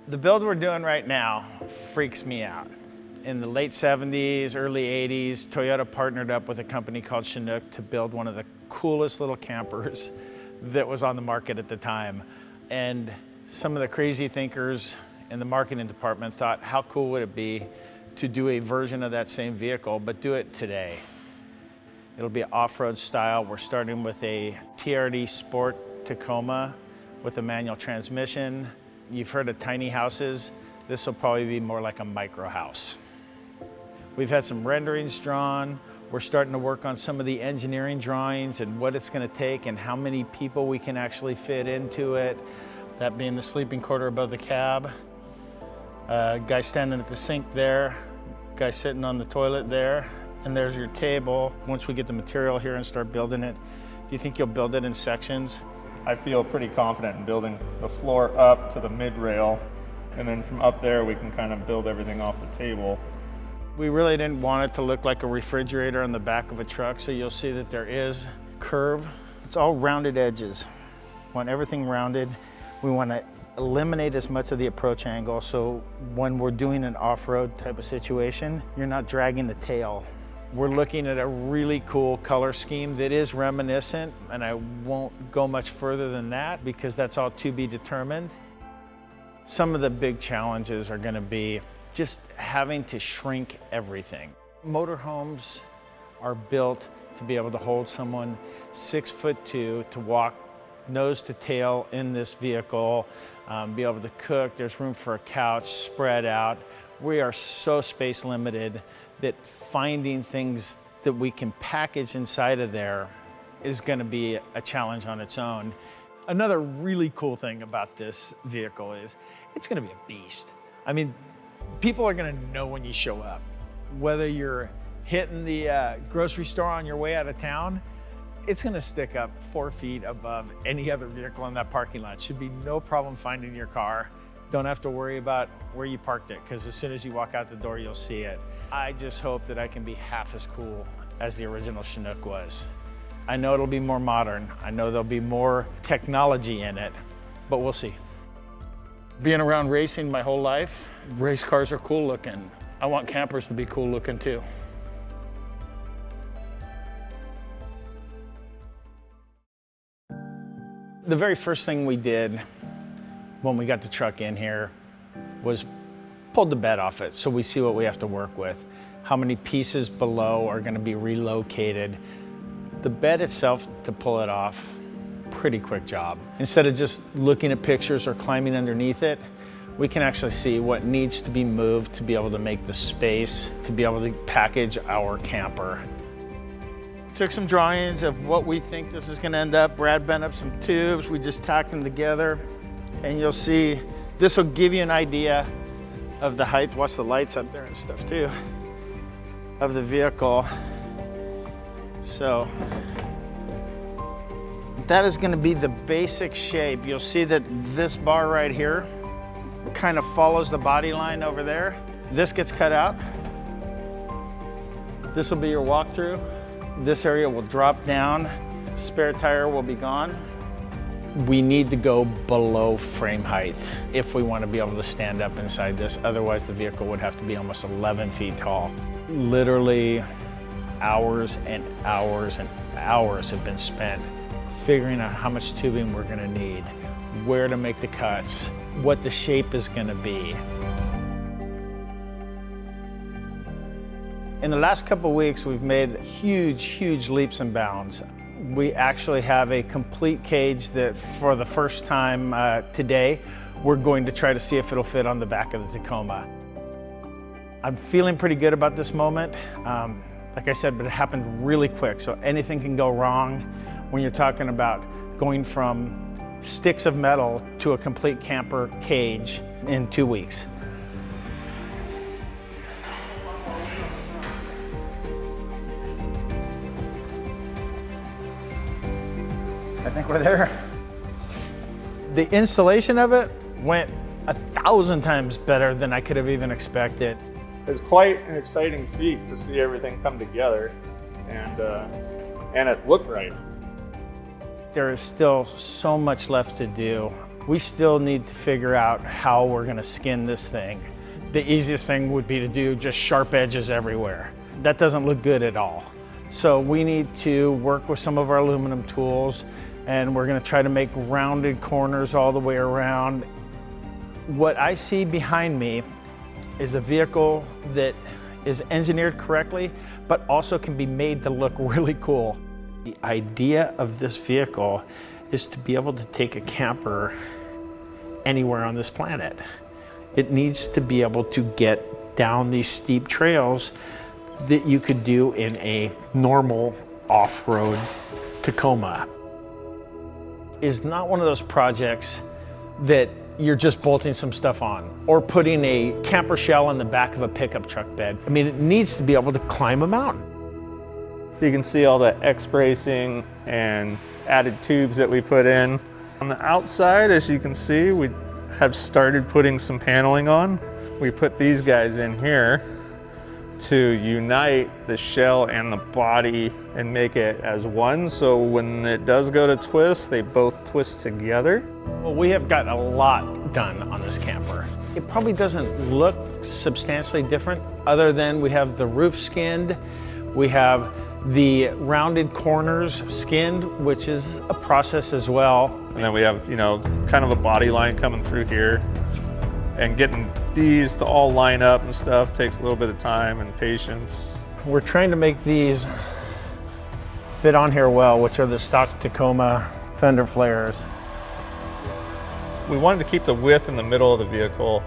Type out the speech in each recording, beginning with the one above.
The build we're doing right now freaks me out. In the late 70s, early 80s, Toyota partnered up with a company called Chinook to build one of the coolest little campers that was on the market at the time. And some of the crazy thinkers in the marketing department thought, how cool would it be to do a version of that same vehicle, but do it today? It'll be off-road style. We're starting with a TRD Sport Tacoma with a manual transmission. You've heard of tiny houses. This will probably be more like a micro house. We've had some renderings drawn. We're starting to work on some of the engineering drawings and what it's going to take and how many people we can actually fit into it. That being the sleeping quarter above the cab. Guy standing at the sink there. Guy sitting on the toilet there. And there's your table. Once we get the material here and start building it, do you think you'll build it in sections? I feel pretty confident in building the floor up to the mid-rail, and then from up there we can kind of build everything off the table. We really didn't want it to look like a refrigerator on the back of a truck, so you'll see that there is curve. It's all rounded edges. We want everything rounded. We want to eliminate as much of the approach angle, so when we're doing an off-road type of situation, you're not dragging the tail. We're looking at a really cool color scheme that is reminiscent, and I won't go much further than that because that's all to be determined. Some of the big challenges are going to be just having to shrink everything. Motorhomes are built to be able to hold someone 6'2" to walk nose to tail in this vehicle, be able to cook. There's room for a couch spread out. We are so space limited that finding things that we can package inside of there is going to be a challenge on its own. Another really cool thing about this vehicle is it's going to be a beast. I mean, people are going to know when you show up. Whether you're hitting the grocery store on your way out of town, it's going to stick up 4 feet above any other vehicle in that parking lot. Should be no problem finding your car. Don't have to worry about where you parked it, because as soon as you walk out the door, you'll see it. I just hope that I can be half as cool as the original Chinook was. I know it'll be more modern. I know there'll be more technology in it, but we'll see. Being around racing my whole life, race cars are cool looking. I want campers to be cool looking too. The very first thing we did when we got the truck in here was pulled the bed off it so we see what we have to work with. How many pieces below are going to be relocated. The bed itself, to pull it off, pretty quick job. Instead of just looking at pictures or climbing underneath it, we can actually see what needs to be moved to be able to make the space to be able to package our camper. Took some drawings of what we think this is going to end up. Brad bent up some tubes. We just tacked them together. And you'll see, this will give you an idea of the height. Watch the lights up there and stuff too, of the vehicle. So that is going to be the basic shape. You'll see that this bar right here kind of follows the body line over there. This gets cut out. This will be your walkthrough. This area will drop down. Spare tire will be gone. We need to go below frame height if we want to be able to stand up inside this. Otherwise, the vehicle would have to be almost 11 feet tall. Literally hours and hours and hours have been spent figuring out how much tubing we're going to need, where to make the cuts, what the shape is going to be. In the last couple of weeks, we've made huge leaps and bounds. We actually have a complete cage that for the first time today, we're going to try to see if it'll fit on the back of the Tacoma. I'm feeling pretty good about this moment. Like I said, but it happened really quick, so anything can go wrong when you're talking about going from sticks of metal to a complete camper cage in 2 weeks. I think we're there. The installation of it went 1,000 times better than I could have even expected. It's quite an exciting feat to see everything come together and it looked right. There is still so much left to do. We still need to figure out how we're gonna skin this thing. The easiest thing would be to do just sharp edges everywhere. That doesn't look good at all. So we need to work with some of our aluminum tools, and we're gonna try to make rounded corners all the way around. What I see behind me is a vehicle that is engineered correctly, but also can be made to look really cool. The idea of this vehicle is to be able to take a camper anywhere on this planet. It needs to be able to get down these steep trails that you could do in a normal off-road Tacoma. It's not one of those projects that you're just bolting some stuff on or putting a camper shell in the back of a pickup truck bed. I mean, it needs to be able to climb a mountain. You can see all the X-bracing and added tubes that we put in. On the outside, as you can see, we have started putting some paneling on. We put these guys in here to unite the shell and the body and make it as one. So when it does go to twist, they both twist together. Well, we have got a lot done on this camper. It probably doesn't look substantially different other than we have the roof skinned, we have the rounded corners skinned, which is a process as well. And then we have, you know, kind of a body line coming through here, and getting these to all line up and stuff takes a little bit of time and patience. We're trying to make these fit on here well, which are the stock Tacoma fender flares. We wanted to keep the width in the middle of the vehicle,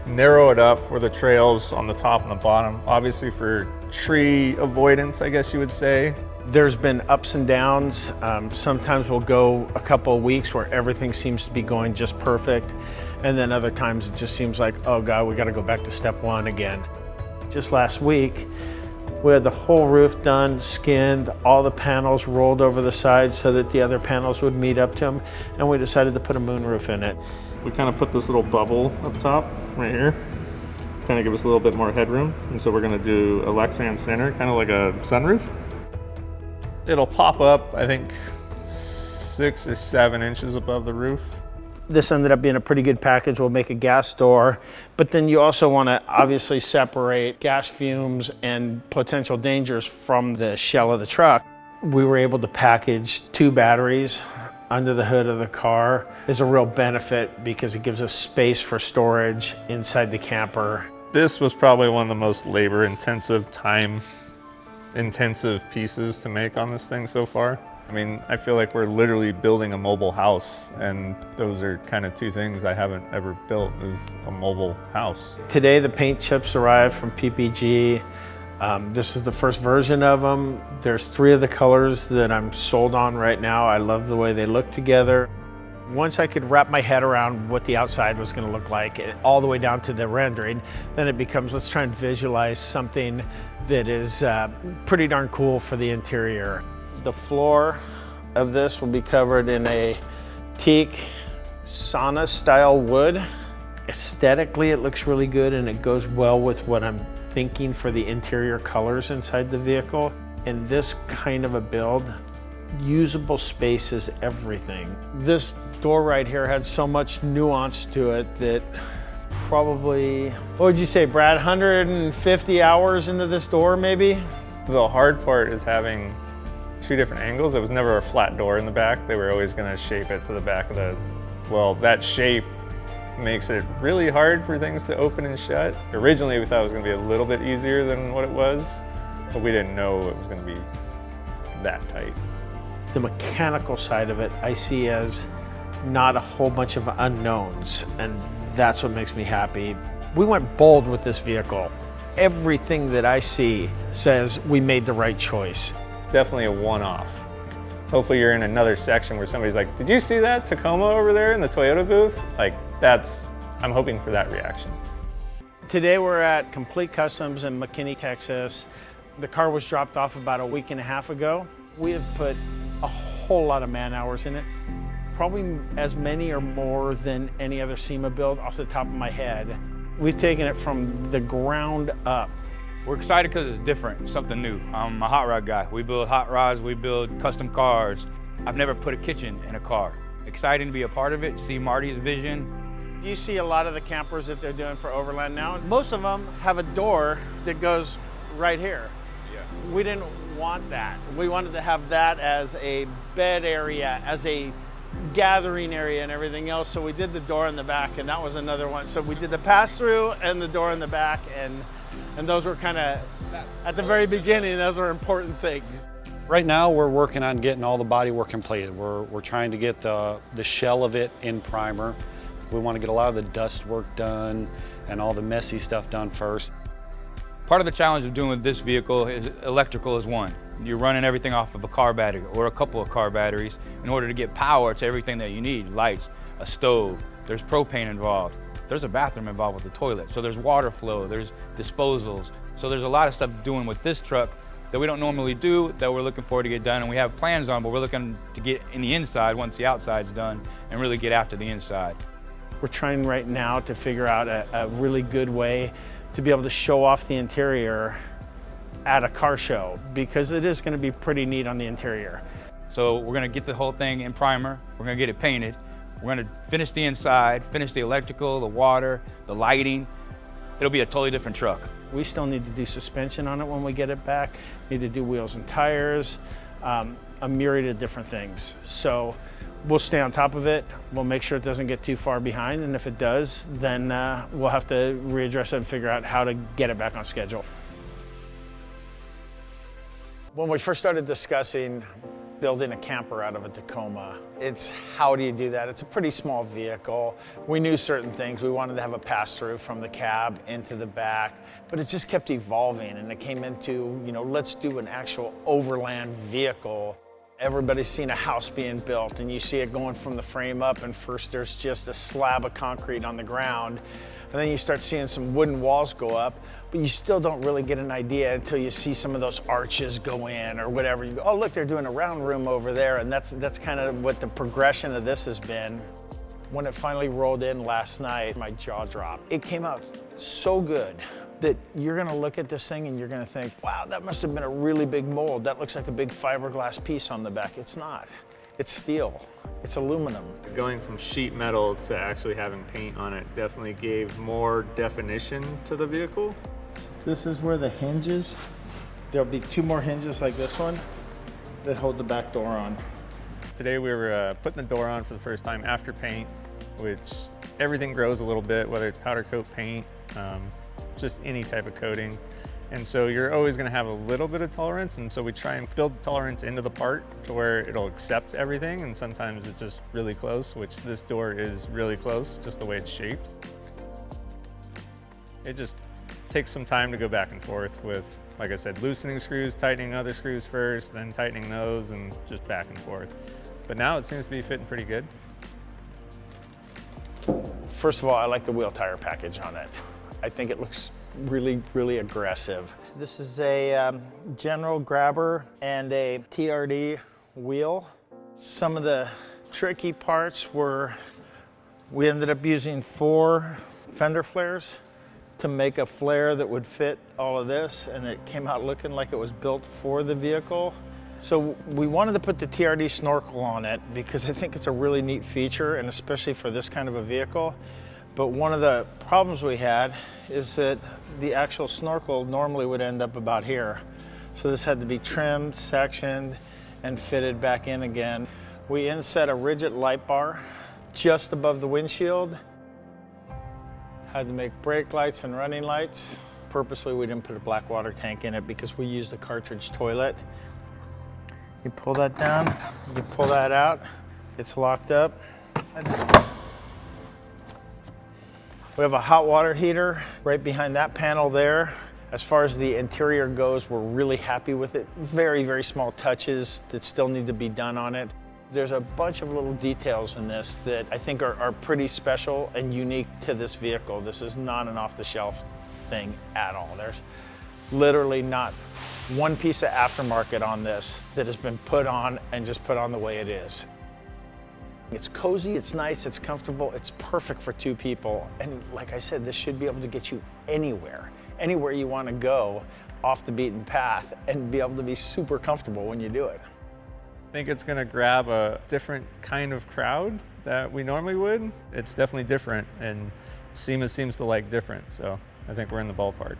narrow it up for the trails on the top and the bottom, obviously for tree avoidance, I guess you would say. There's been ups and downs. Sometimes we'll go a couple of weeks where everything seems to be going just perfect. And then other times it just seems like, oh God, we gotta go back to step one again. Just last week, we had the whole roof done, skinned, all the panels rolled over the sides so that the other panels would meet up to them, and we decided to put a moonroof in it. We kind of put this little bubble up top right here, kind of give us a little bit more headroom. And so we're gonna do a Lexan center, kind of like a sunroof. It'll pop up, I think, 6 or 7 inches above the roof. This ended up being a pretty good package. We'll make a gas door, but then you also want to obviously separate gas fumes and potential dangers from the shell of the truck. We were able to package 2 batteries under the hood of the car. Is a real benefit because it gives us space for storage inside the camper. This was probably one of the most labor-intensive, time-intensive pieces to make on this thing so far. I mean, I feel like we're literally building a mobile house, and those are kind of 2 things I haven't ever built, is a mobile house. Today the paint chips arrived from PPG. This is the first version of them. There's 3 of the colors that I'm sold on right now. I love the way they look together. Once I could wrap my head around what the outside was gonna look like, all the way down to the rendering, then it becomes, let's try and visualize something that is pretty darn cool for the interior. The floor of this will be covered in a teak sauna style wood. Aesthetically, it looks really good and it goes well with what I'm thinking for the interior colors inside the vehicle. In this kind of a build, usable space is everything. This door right here had so much nuance to it that probably, what would you say, Brad, 150 hours into this door maybe? The hard part is having 2 different angles. It was never a flat door in the back. They were always gonna shape it to the back of the, well, that shape makes it really hard for things to open and shut. Originally, we thought it was gonna be a little bit easier than what it was, but we didn't know it was gonna be that tight. The mechanical side of it, I see as not a whole bunch of unknowns, and that's what makes me happy. We went bold with this vehicle. Everything that I see says we made the right choice. Definitely a one-off. Hopefully you're in another section where somebody's like, did you see that Tacoma over there in the Toyota booth? Like, I'm hoping for that reaction. Today we're at Complete Customs in McKinney, Texas. The car was dropped off about a week and a half ago. We have put a whole lot of man hours in it. Probably as many or more than any other Sema build off the top of my head. We've taken it from the ground up. We're excited because it's different, something new. I'm a hot rod guy. We build hot rods, we build custom cars. I've never put a kitchen in a car. Exciting to be a part of it, see Marty's vision. You see a lot of the campers that they're doing for overland now, and most of them have a door that goes right here. Yeah. We didn't want that. We wanted to have that as a bed area, as a gathering area and everything else. So we did the door in the back, and that was another one. So we did the pass-through and the door in the back, and those were kind of, at the very beginning, those were important things. Right now, we're working on getting all the bodywork completed. We're trying to get the shell of it in primer. We want to get a lot of the dust work done and all the messy stuff done first. Part of the challenge of doing with this vehicle is electrical is one. You're running everything off of a car battery or a couple of car batteries in order to get power to everything that you need. Lights, a stove, there's propane involved. There's a bathroom involved with the toilet. So there's water flow, there's disposals. So there's a lot of stuff doing with this truck that we don't normally do that we're looking forward to get done, and we have plans on, but we're looking to get in the inside once the outside's done and really get after the inside. We're trying right now to figure out a really good way to be able to show off the interior at a car show, because it is going to be pretty neat on the interior. So we're going to get the whole thing in primer, we're going to get it painted, we're going to finish the inside, finish the electrical, the water, the lighting. It'll be a totally different truck. We still need to do suspension on it when we get it back, need to do wheels and tires, a myriad of different things. So we'll stay on top of it. We'll make sure it doesn't get too far behind, and if it does, then we'll have to readdress it and figure out how to get it back on schedule. When we first started discussing building a camper out of a Tacoma, it's how do you do that? It's a pretty small vehicle. We knew certain things. We wanted to have a pass-through from the cab into the back, but it just kept evolving, and it came into, you know, let's do an actual overland vehicle. Everybody's seen a house being built, and you see it going from the frame up, and first there's just a slab of concrete on the ground, and then you start seeing some wooden walls go up, but you still don't really get an idea until you see some of those arches go in or whatever. You go, oh, look, they're doing a round room over there, and that's kind of what the progression of this has been. When it finally rolled in last night, my jaw dropped. It came out so good that you're gonna look at this thing and you're gonna think, wow, that must have been a really big mold. That looks like a big fiberglass piece on the back. It's not. It's steel. It's aluminum. Going from sheet metal to actually having paint on it definitely gave more definition to the vehicle. This is where the hinges, there'll be 2 more hinges like this one that hold the back door on. Today we were putting the door on for the first time after paint, which everything grows a little bit, whether it's powder coat paint, just any type of coating. And so you're always gonna have a little bit of tolerance, and so we try and build tolerance into the part to where it'll accept everything, and sometimes it's just really close, which this door is really close, just the way it's shaped. It just takes some time to go back and forth with, like I said, loosening screws, tightening other screws first, then tightening those, and just back and forth. But now it seems to be fitting pretty good. First of all, I like the wheel tire package on it. I think it looks really, really aggressive. This is a general grabber and a TRD wheel. Some of the tricky parts were we ended up using 4 fender flares to make a flare that would fit all of this, and it came out looking like it was built for the vehicle. So we wanted to put the TRD snorkel on it because I think it's a really neat feature, and especially for this kind of a vehicle. But one of the problems we had is that the actual snorkel normally would end up about here. So this had to be trimmed, sectioned, and fitted back in again. We inset a rigid light bar just above the windshield. Had to make brake lights and running lights. Purposely, we didn't put a black water tank in it because we used a cartridge toilet. You pull that down, you pull that out, it's locked up. We have a hot water heater right behind that panel there. As far as the interior goes, we're really happy with it. Very, very small touches that still need to be done on it. There's a bunch of little details in this that I think are pretty special and unique to this vehicle. This is not an off-the-shelf thing at all. There's literally not one piece of aftermarket on this that has been put on and just put on the way it is. It's cozy, it's nice, it's comfortable, it's perfect for 2 people. And like I said, this should be able to get you anywhere you want to go off the beaten path and be able to be super comfortable when you do it. I think it's gonna grab a different kind of crowd that we normally would. It's definitely different, and Sema seems to like different, so I think we're in the ballpark.